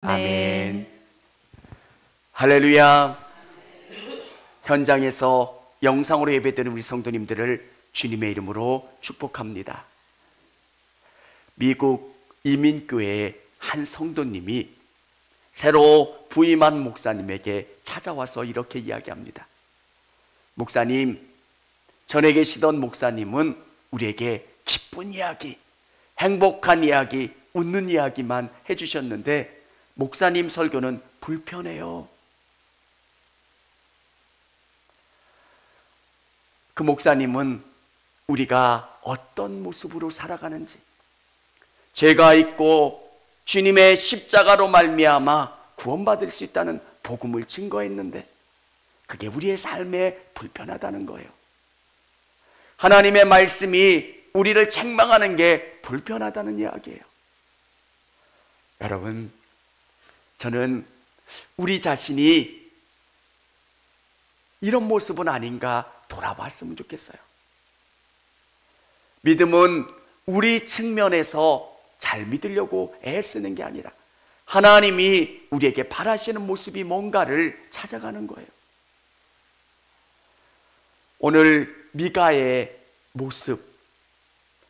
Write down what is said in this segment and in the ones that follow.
아멘. 할렐루야. 현장에서 영상으로 예배드리는 우리 성도님들을 주님의 이름으로 축복합니다. 미국 이민교회의 한 성도님이 새로 부임한 목사님에게 찾아와서 이렇게 이야기합니다. 목사님, 전에 계시던 목사님은 우리에게 기쁜 이야기, 행복한 이야기, 웃는 이야기만 해주셨는데 목사님 설교는 불편해요. 그 목사님은 우리가 어떤 모습으로 살아가는지, 죄가 있고 주님의 십자가로 말미암아 구원받을 수 있다는 복음을 증거했는데 그게 우리의 삶에 불편하다는 거예요. 하나님의 말씀이 우리를 책망하는 게 불편하다는 이야기예요. 여러분, 저는 우리 자신이 이런 모습은 아닌가 돌아봤으면 좋겠어요. 믿음은 우리 측면에서 잘 믿으려고 애쓰는 게 아니라 하나님이 우리에게 바라시는 모습이 뭔가를 찾아가는 거예요. 오늘 미가의 모습,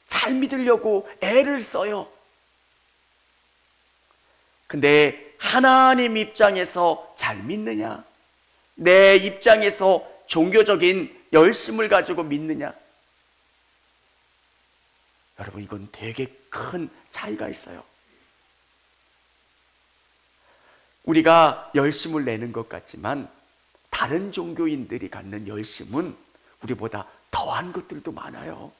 잘 믿으려고 애를 써요. 근데 하나님 입장에서 잘 믿느냐? 내 입장에서 종교적인 열심을 가지고 믿느냐? 여러분, 이건 되게 큰 차이가 있어요. 우리가 열심을 내는 것 같지만 다른 종교인들이 갖는 열심은 우리보다 더한 것들도 많아요.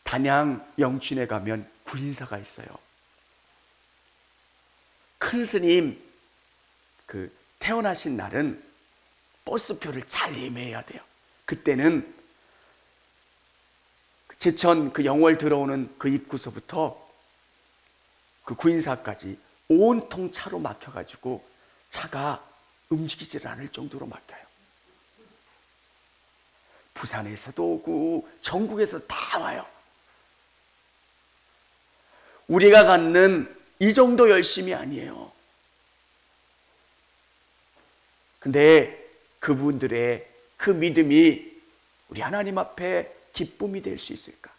단양 영춘에 가면 구인사가 있어요. 큰 스님 태어나신 날은 버스표를 잘 예매해야 돼요. 그때는 제천 영월 들어오는 그 입구서부터 그 구인사까지 온통 차로 막혀가지고 차가 움직이질 않을 정도로 막혀요. 부산에서도 오고 전국에서 다 와요. 우리가 갖는 이 정도 열심이 아니에요. 근데 그분들의 그 믿음이 우리 하나님 앞에 기쁨이 될 수 있을까?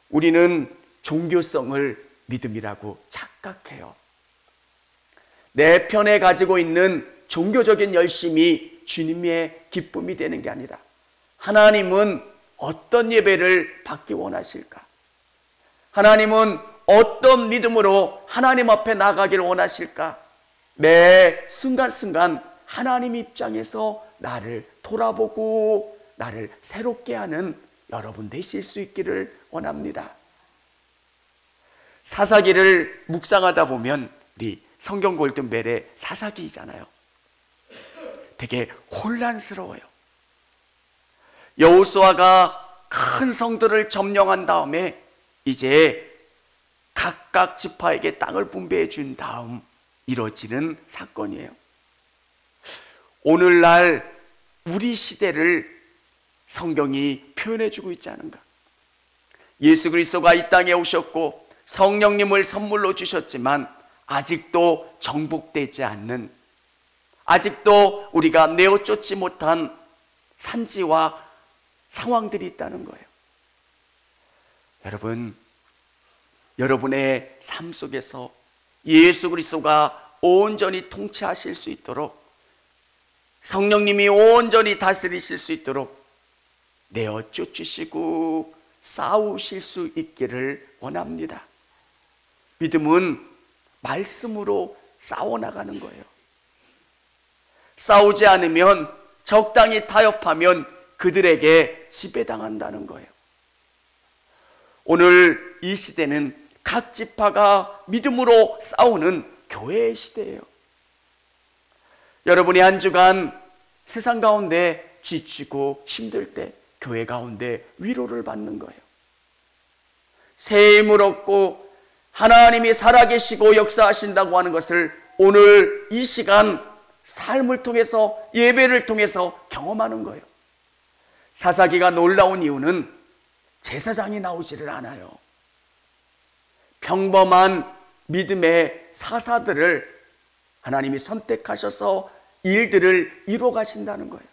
우리는 종교성을 믿음이라고 착각해요. 내 편에 가지고 있는 종교적인 열심이 주님의 기쁨이 되는 게 아니라 하나님은 어떤 예배를 받기 원하실까? 하나님은 어떤 믿음으로 하나님 앞에 나가기를 원하실까? 매 순간순간 하나님 입장에서 나를 돌아보고 나를 새롭게 하는 여러분 되실 수 있기를 원합니다. 사사기를 묵상하다 보면 우리 성경 골든벨의 사사기잖아요. 되게 혼란스러워요. 여호수아가 큰 성들을 점령한 다음에 이제 각각 지파에게 땅을 분배해 준 다음 이루어지는 사건이에요. 오늘날 우리 시대를 성경이 표현해 주고 있지 않은가? 예수 그리스도가 이 땅에 오셨고 성령님을 선물로 주셨지만 아직도 정복되지 않는, 아직도 우리가 내어쫓지 못한 산지와 상황들이 있다는 거예요. 여러분, 여러분의 삶 속에서 예수 그리스도가 온전히 통치하실 수 있도록, 성령님이 온전히 다스리실 수 있도록 내어 쫓으시고 싸우실 수 있기를 원합니다. 믿음은 말씀으로 싸워나가는 거예요. 싸우지 않으면, 적당히 타협하면 그들에게 지배당한다는 거예요. 오늘 이 시대는 각 지파가 믿음으로 싸우는 교회의 시대예요. 여러분이 한 주간 세상 가운데 지치고 힘들 때 교회 가운데 위로를 받는 거예요. 새 힘을 얻고 하나님이 살아계시고 역사하신다고 하는 것을 오늘 이 시간 삶을 통해서, 예배를 통해서 경험하는 거예요. 사사기가 놀라운 이유는 제사장이 나오지를 않아요. 평범한 믿음의 사사들을 하나님이 선택하셔서 일들을 이루어 가신다는 거예요.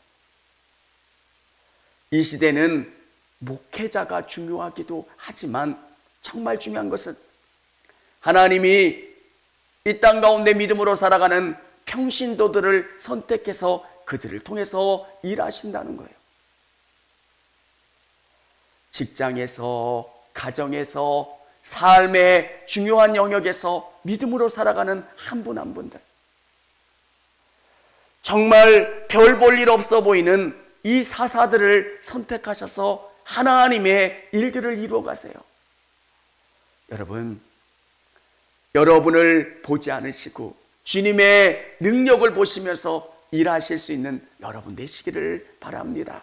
이 시대는 목회자가 중요하기도 하지만 정말 중요한 것은 하나님이 이 땅 가운데 믿음으로 살아가는 평신도들을 선택해서 그들을 통해서 일하신다는 거예요. 직장에서, 가정에서, 삶의 중요한 영역에서 믿음으로 살아가는 한 분 한 분들, 정말 별 볼 일 없어 보이는 이 사사들을 선택하셔서 하나님의 일들을 이루어 가세요. 여러분, 여러분을 보지 않으시고 주님의 능력을 보시면서 일하실 수 있는 여러분 되시기를 바랍니다.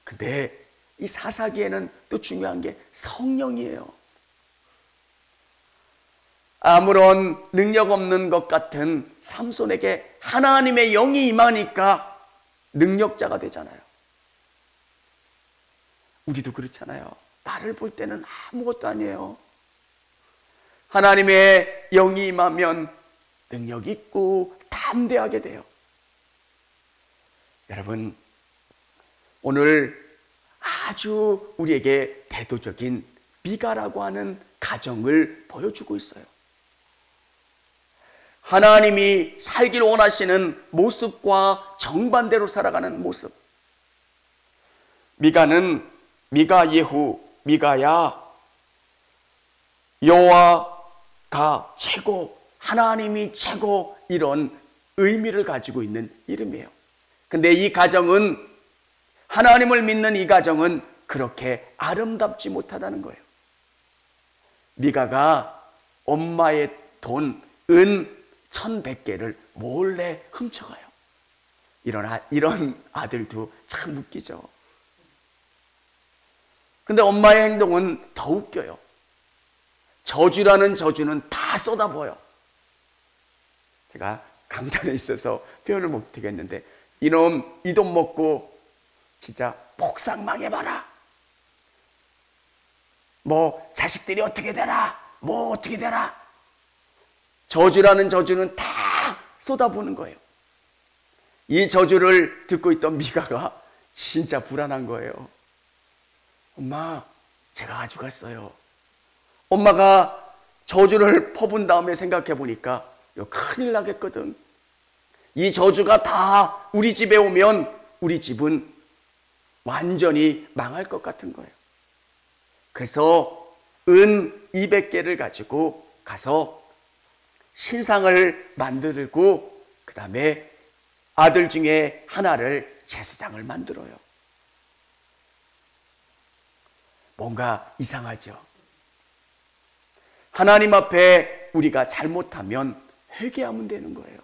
근데 이 사사기에는 또 중요한 게 성령이에요. 아무런 능력 없는 것 같은 삼손에게 하나님의 영이 임하니까 능력자가 되잖아요. 우리도 그렇잖아요. 나를 볼 때는 아무것도 아니에요. 하나님의 영이 임하면 능력 있고 담대하게 돼요. 여러분, 오늘 아주 우리에게 대도적인 미가라고 하는 가정을 보여주고 있어요. 하나님이 살길 원하시는 모습과 정반대로 살아가는 모습. 미가는 미가 예후, 미가야, 여호와가 최고, 하나님이 최고, 이런 의미를 가지고 있는 이름이에요. 근데 이 가정은, 하나님을 믿는 이 가정은 그렇게 아름답지 못하다는 거예요. 미가가 엄마의 돈, 은 1,100개를 몰래 훔쳐가요. 이런 아들도 참 웃기죠. 근데 엄마의 행동은 더 웃겨요. 저주라는 저주는 다 쏟아부어요. 제가 강단에 있어서 표현을 못하겠는데, 이놈 이 돈 먹고 진짜 폭삭 망해봐라. 뭐 자식들이 어떻게 되라, 뭐 어떻게 되라. 저주라는 저주는 다 쏟아부는 거예요. 이 저주를 듣고 있던 미가가 진짜 불안한 거예요. 엄마, 제가 가져갔어요. 엄마가 저주를 퍼본 다음에 생각해 보니까 이거 큰일 나겠거든. 이 저주가 다 우리 집에 오면 우리 집은 완전히 망할 것 같은 거예요. 그래서 은 200개를 가지고 가서 신상을 만들고 그 다음에 아들 중에 하나를 제사장을 만들어요. 뭔가 이상하죠. 하나님 앞에 우리가 잘못하면 회개하면 되는 거예요.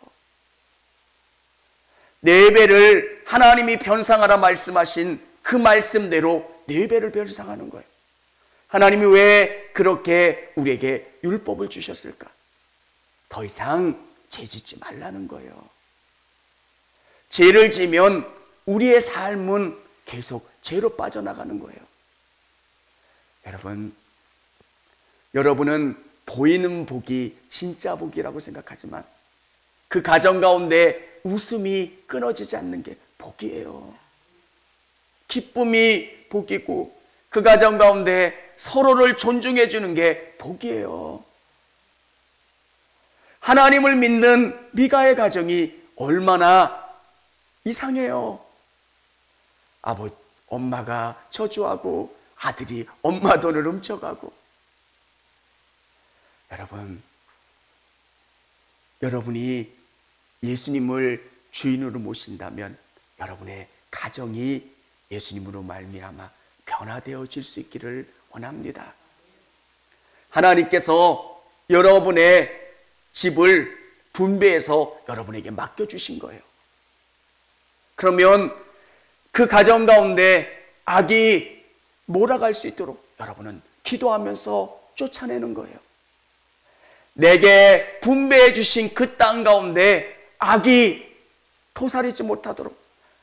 네 배를 하나님이 변상하라 말씀하신 그 말씀대로 네 배를 변상하는 거예요. 하나님이 왜 그렇게 우리에게 율법을 주셨을까? 더 이상 죄 짓지 말라는 거예요. 죄를 지면 우리의 삶은 계속 죄로 빠져나가는 거예요. 여러분은 보이는 복이 진짜 복이라고 생각하지만 그 가정 가운데 웃음이 끊어지지 않는 게 복이에요. 기쁨이 복이고 그 가정 가운데 서로를 존중해 주는 게 복이에요. 하나님을 믿는 미가의 가정이 얼마나 이상해요. 엄마가 저주하고 아들이 엄마 돈을 훔쳐가고. 여러분이 예수님을 주인으로 모신다면 여러분의 가정이 예수님으로 말미암아 변화되어질 수 있기를 원합니다. 하나님께서 여러분의 집을 분배해서 여러분에게 맡겨주신 거예요. 그러면 그 가정 가운데 악이 몰아갈 수 있도록 여러분은 기도하면서 쫓아내는 거예요. 내게 분배해 주신 그 땅 가운데 악이 토사리지 못하도록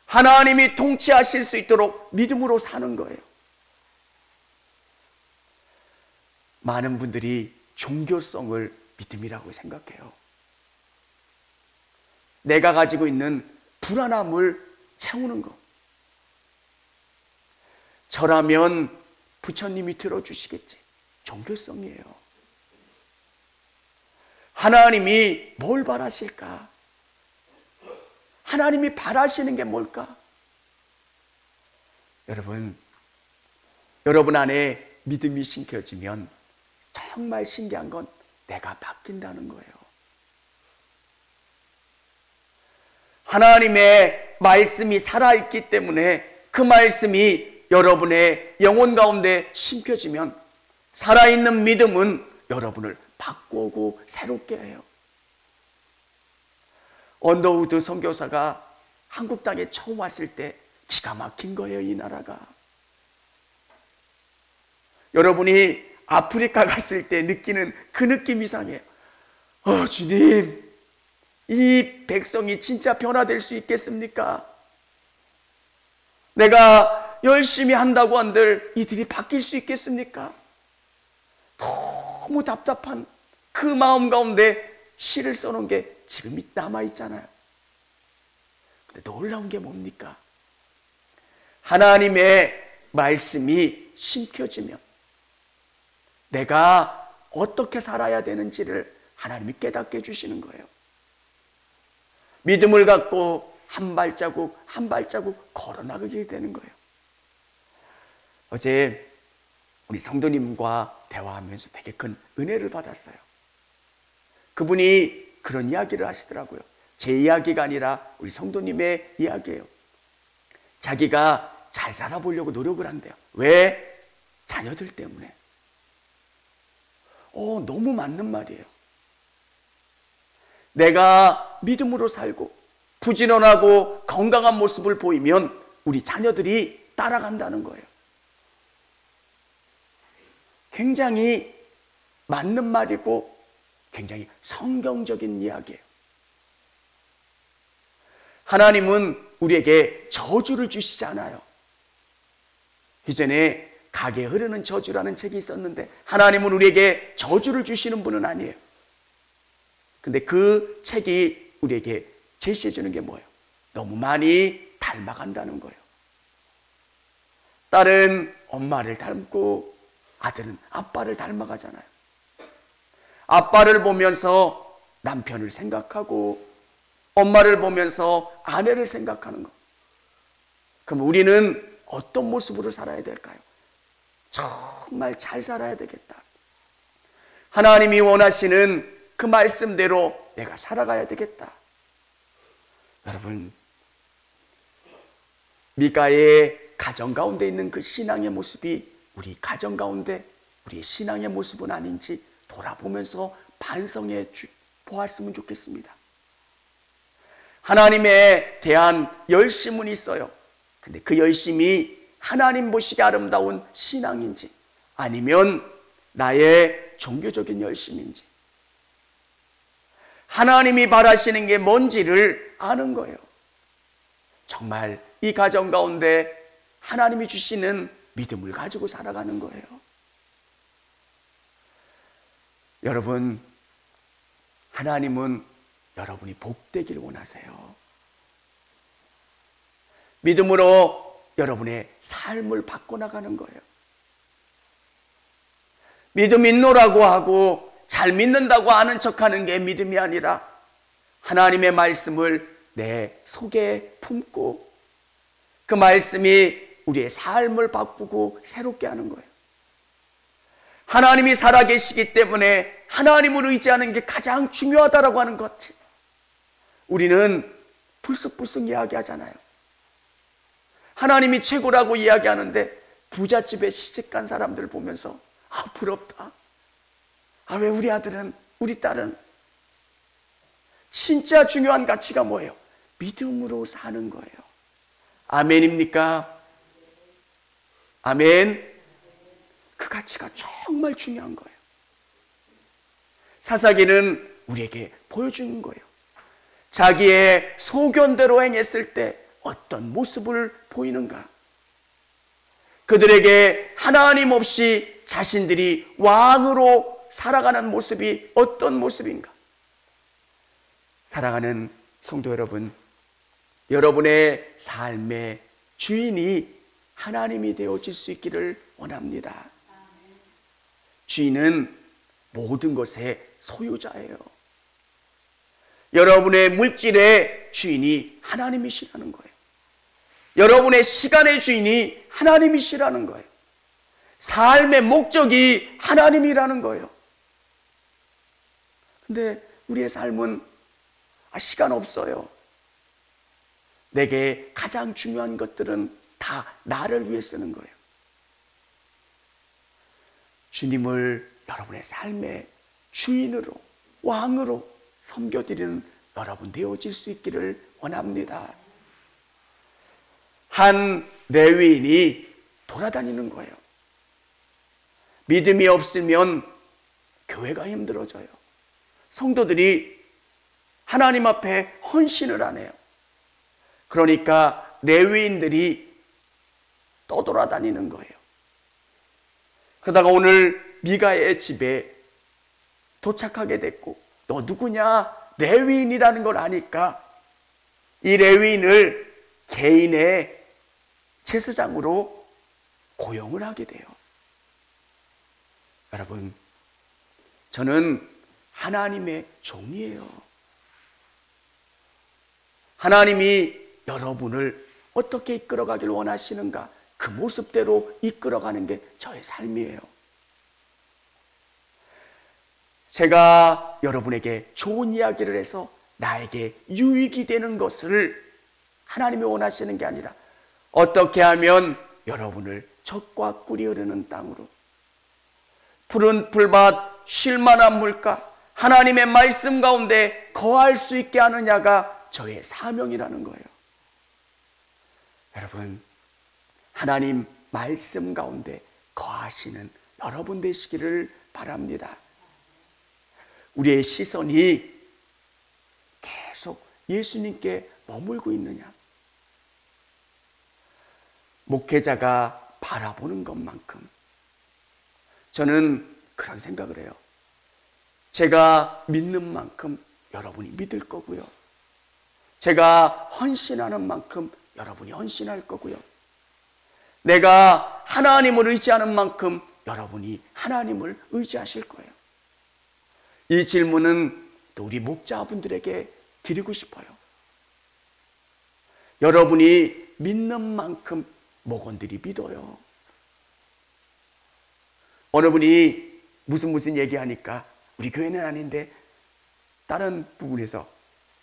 하나님이 통치하실 수 있도록 믿음으로 사는 거예요. 많은 분들이 종교성을 믿음이라고 생각해요. 내가 가지고 있는 불안함을 채우는 것. 저라면 부처님이 들어주시겠지. 종교성이에요. 하나님이 뭘 바라실까? 하나님이 바라시는 게 뭘까? 여러분 안에 믿음이 심겨지면 정말 신기한 건 내가 바뀐다는 거예요. 하나님의 말씀이 살아있기 때문에 그 말씀이 여러분의 영혼 가운데 심겨지면 살아있는 믿음은 여러분을 바꾸고 새롭게 해요. 언더우드 선교사가 한국 땅에 처음 왔을 때 기가 막힌 거예요, 이 나라가. 여러분이 아프리카 갔을 때 느끼는 그 느낌 이상해요. 주님, 이 백성이 진짜 변화될 수 있겠습니까? 내가 열심히 한다고 한들 이들이 바뀔 수 있겠습니까? 너무 답답한 그 마음 가운데 시를 써놓은 게 지금 남아있잖아요. 근데 놀라운 게 뭡니까? 하나님의 말씀이 심겨지면 내가 어떻게 살아야 되는지를 하나님이 깨닫게 해주시는 거예요. 믿음을 갖고 한 발자국 한 발자국 걸어나가게 되는 거예요. 어제 우리 성도님과 대화하면서 되게 큰 은혜를 받았어요. 그분이 그런 이야기를 하시더라고요. 제 이야기가 아니라 우리 성도님의 이야기예요. 자기가 잘 살아보려고 노력을 한대요. 왜? 자녀들 때문에. 너무 맞는 말이에요. 내가 믿음으로 살고 부지런하고 건강한 모습을 보이면 우리 자녀들이 따라간다는 거예요. 굉장히 맞는 말이고 굉장히 성경적인 이야기예요. 하나님은 우리에게 저주를 주시지 않아요. 이전에 가게 흐르는 저주라는 책이 있었는데 하나님은 우리에게 저주를 주시는 분은 아니에요. 근데 그 책이 우리에게 제시해 주는 게 뭐예요? 너무 많이 닮아간다는 거예요. 딸은 엄마를 닮고 아들은 아빠를 닮아가잖아요. 아빠를 보면서 남편을 생각하고 엄마를 보면서 아내를 생각하는 거. 그럼 우리는 어떤 모습으로 살아야 될까요? 정말 잘 살아야 되겠다. 하나님이 원하시는 그 말씀대로 내가 살아가야 되겠다. 여러분, 미가의 가정 가운데 있는 그 신앙의 모습이 우리 가정 가운데 우리의 신앙의 모습은 아닌지 돌아보면서 반성해 보았으면 좋겠습니다. 하나님에 대한 열심은 있어요. 근데 그 열심이 하나님 보시기에 아름다운 신앙인지 아니면 나의 종교적인 열심인지 하나님이 바라시는 게 뭔지를 아는 거예요. 정말 이 가정 가운데 하나님이 주시는 믿음을 가지고 살아가는 거예요. 여러분, 하나님은 여러분이 복되기를 원하세요. 믿음으로 여러분의 삶을 바꿔나가는 거예요. 믿음 있노라고 하고 잘 믿는다고 아는 척하는 게 믿음이 아니라 하나님의 말씀을 내 속에 품고 그 말씀이 우리의 삶을 바꾸고 새롭게 하는 거예요. 하나님이 살아계시기 때문에 하나님을 의지하는 게 가장 중요하다라고 하는 것. 우리는 불쑥불쑥 이야기하잖아요. 하나님이 최고라고 이야기하는데 부잣집에 시집간 사람들 보면서 부럽다. 왜 우리 아들은 우리 딸은. 진짜 중요한 가치가 뭐예요? 믿음으로 사는 거예요. 아멘입니까? 아멘. 그 가치가 정말 중요한 거예요. 사사기는 우리에게 보여주는 거예요. 자기의 소견대로 행했을 때 어떤 모습을 보이는가. 그들에게 하나님 없이 자신들이 왕으로 살아가는 모습이 어떤 모습인가? 사랑하는 성도 여러분, 여러분의 삶의 주인이 하나님이 되어질 수 있기를 원합니다. 주인은 모든 것의 소유자예요. 여러분의 물질의 주인이 하나님이시라는 거예요. 여러분의 시간의 주인이 하나님이시라는 거예요. 삶의 목적이 하나님이라는 거예요. 근데 우리의 삶은 시간 없어요. 내게 가장 중요한 것들은 다 나를 위해 쓰는 거예요. 주님을 여러분의 삶의 주인으로, 왕으로 섬겨드리는 여러분 되어질 수 있기를 원합니다. 한 레위인이 돌아다니는 거예요. 믿음이 없으면 교회가 힘들어져요. 성도들이 하나님 앞에 헌신을 안 해요. 그러니까 레위인들이 떠돌아다니는 거예요. 그러다가 오늘 미가의 집에 도착하게 됐고, 너 누구냐? 레위인이라는 걸 아니까 이 레위인을 개인의 제사장으로 고용을 하게 돼요. 여러분, 저는 하나님의 종이에요. 하나님이 여러분을 어떻게 이끌어가길 원하시는가, 그 모습대로 이끌어가는 게 저의 삶이에요. 제가 여러분에게 좋은 이야기를 해서 나에게 유익이 되는 것을 하나님이 원하시는 게 아니라, 어떻게 하면 여러분을 젖과 꿀이 흐르는 땅으로, 푸른 풀밭, 쉴만한 물가, 하나님의 말씀 가운데 거할 수 있게 하느냐가 저의 사명이라는 거예요. 여러분, 하나님 말씀 가운데 거하시는 여러분 되시기를 바랍니다. 우리의 시선이 계속 예수님께 머물고 있느냐? 목회자가 바라보는 것만큼 저는 그런 생각을 해요. 제가 믿는 만큼 여러분이 믿을 거고요. 제가 헌신하는 만큼 여러분이 헌신할 거고요. 내가 하나님을 의지하는 만큼 여러분이 하나님을 의지하실 거예요. 이 질문은 또 우리 목자분들에게 드리고 싶어요. 여러분이 믿는 만큼 목원들이 믿어요. 어느 분이 무슨 얘기하니까 우리 교회는 아닌데 다른 부분에서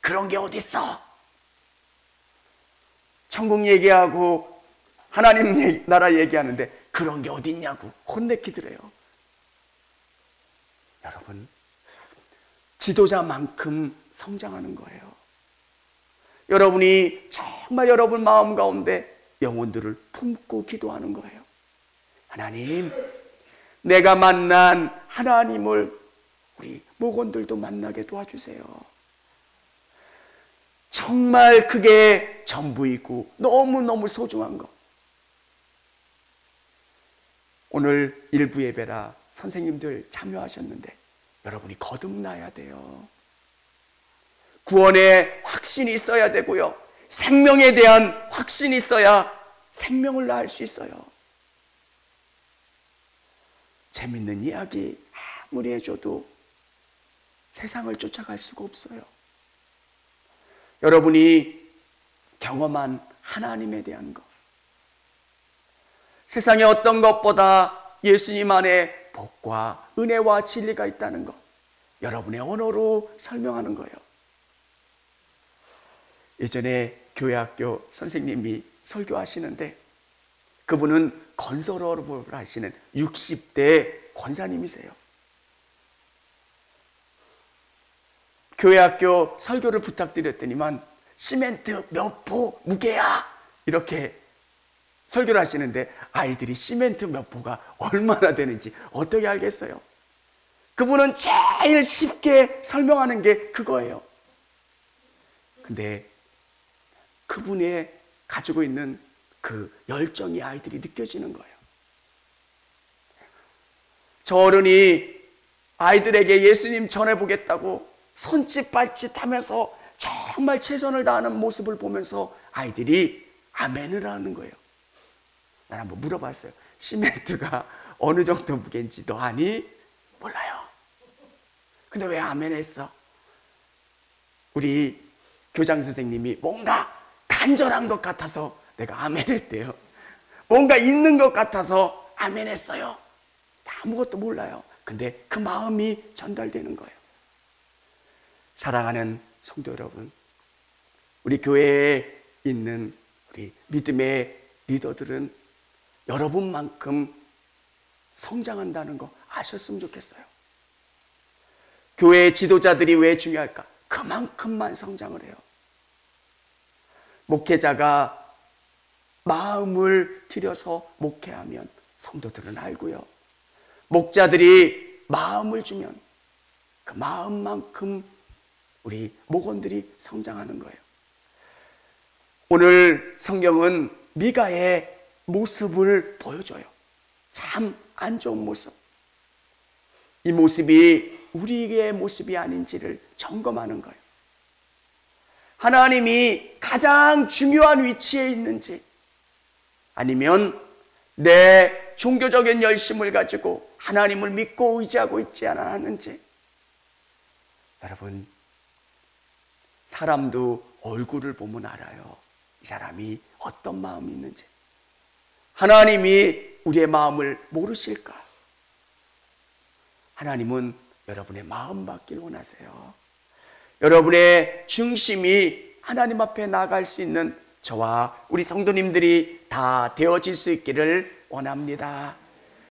그런 게 어딨어? 천국 얘기하고 하나님 나라 얘기하는데 그런 게 어딨냐고 혼내키더래요. 여러분, 지도자만큼 성장하는 거예요. 여러분이 정말 여러분 마음 가운데 영혼들을 품고 기도하는 거예요. 하나님, 내가 만난 하나님을 우리 목원들도 만나게 도와주세요. 정말 그게 전부이고 너무너무 소중한 것. 오늘 일부 예배라 선생님들 참여하셨는데 여러분이 거듭나야 돼요. 구원의 확신이 있어야 되고요. 생명에 대한 확신이 있어야 생명을 낳을 수 있어요. 재밌는 이야기 아무리 해줘도 세상을 쫓아갈 수가 없어요. 여러분이 경험한 하나님에 대한 것, 세상에 어떤 것보다 예수님 안에 복과 은혜와 진리가 있다는 것, 여러분의 언어로 설명하는 거예요. 예전에 교회학교 선생님이 설교하시는데 그분은 건설업을 하시는 60대 권사님이세요. 교회학교 설교를 부탁드렸더니만 시멘트 몇 포 무게야 이렇게 설교를 하시는데 아이들이 시멘트 몇 포가 얼마나 되는지 어떻게 알겠어요? 그분은 제일 쉽게 설명하는 게 그거예요. 근데 그분의 가지고 있는 그 열정이 아이들이 느껴지는 거예요. 저 어른이 아이들에게 예수님 전해보겠다고 손짓 발짓 하면서 정말 최선을 다하는 모습을 보면서 아이들이 아멘을 하는 거예요. 난 한번 물어봤어요. 시멘트가 어느 정도 무게인지 너 아니? 몰라요. 근데 왜 아멘 했어? 우리 교장 선생님이 뭔가 간절한 것 같아서 내가 아멘 했대요. 뭔가 있는 것 같아서 아멘 했어요. 아무것도 몰라요. 근데 그 마음이 전달되는 거예요. 사랑하는 성도 여러분, 우리 교회에 있는 우리 믿음의 리더들은 여러분만큼 성장한다는 거 아셨으면 좋겠어요. 교회 지도자들이 왜 중요할까? 그만큼만 성장을 해요. 목회자가 마음을 들여서 목회하면 성도들은 알고요. 목자들이 마음을 주면 그 마음만큼 우리 목원들이 성장하는 거예요. 오늘 성경은 미가의 모습을 보여줘요. 참 안 좋은 모습. 이 모습이 우리의 모습이 아닌지를 점검하는 거예요. 하나님이 가장 중요한 위치에 있는지, 아니면 내 종교적인 열심을 가지고 하나님을 믿고 의지하고 있지 않았는지. 여러분, 사람도 얼굴을 보면 알아요. 이 사람이 어떤 마음이 있는지. 하나님이 우리의 마음을 모르실까? 하나님은 여러분의 마음 받길 원하세요. 여러분의 중심이 하나님 앞에 나갈 수 있는 저와 우리 성도님들이 다 되어질 수 있기를 원합니다.